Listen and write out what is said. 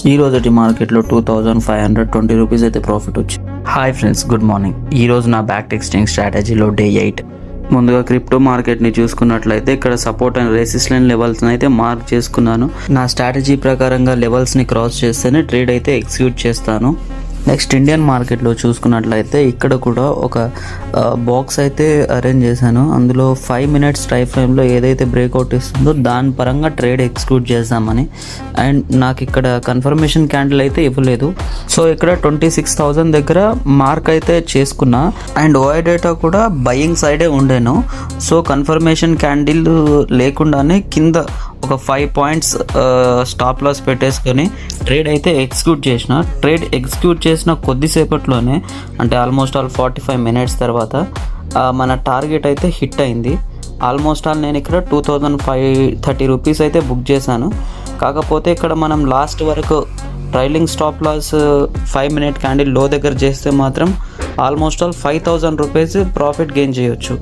ఈ రోజుటి మార్కెట్లో 2520 రూపీస్ అయితే ప్రాఫిట్ వచ్చింది. Hi friends, good morning. ఈరోజు నా బ్యాక్ టెక్స్టింగ్ స్ట్రాటజీలో డే 8. ముందుగా క్రిప్టో మార్కెట్ని చూసుకున్నట్లయితే ఇక్కడ సపోర్ట్ అండ్ రెసిస్టెన్స్ లెవెల్స్ని అయితే మార్క్ చేసుకున్నాను. నా స్ట్రాటజీ ప్రకారంగా లెవెల్స్ని క్రాస్ చేస్తేనే ట్రేడ్ అయితే ఎగ్జిక్యూట్ చేస్తాను. నెక్స్ట్ ఇండియన్ మార్కెట్లో చూసుకున్నట్లయితే ఇక్కడ కూడా ఒక బాక్స్ అయితే అరేంజ్ చేశాను. అందులో 5 మినిట్స్ టైం ఫ్రేమ్లో ఏదైతే బ్రేక్అవుట్ ఇస్తుందో దాని పరంగా ట్రేడ్ ఎగ్జిక్యూట్ చేద్దామని. అండ్ నాకు ఇక్కడ కన్ఫర్మేషన్ క్యాండిల్ అయితే ఇవ్వలేదు. సో ఇక్కడ 26,000 దగ్గర మార్క్ అయితే చేసుకున్నా. అండ్ ఓఐ డేటా కూడా బయింగ్ సైడే ఉండేను. సో కన్ఫర్మేషన్ క్యాండిల్ లేకుండానే కింద ఒక 5 పాయింట్స్ స్టాప్ లాస్ పెట్టేసుకొని ట్రేడ్ అయితే ఎగ్జిక్యూట్ చేసిన. ట్రేడ్ ఎగ్జిక్యూట్ చేసిన కొద్దిసేపట్లోనే, అంటే ఆల్మోస్ట్ ఆల్ 45 మినిట్స్ తర్వాత మన టార్గెట్ అయితే హిట్ అయింది. ఆల్మోస్ట్ ఆల్ నేను ఇక్కడ 2530 రూపీస్ అయితే బుక్ చేశాను. కాకపోతే ఇక్కడ మనం లాస్ట్ వరకు trailing stop loss 5 minute candle లో దగ్గర చేస్తే మాత్రం almost all 5000 rupees profit gain చేయొచ్చు.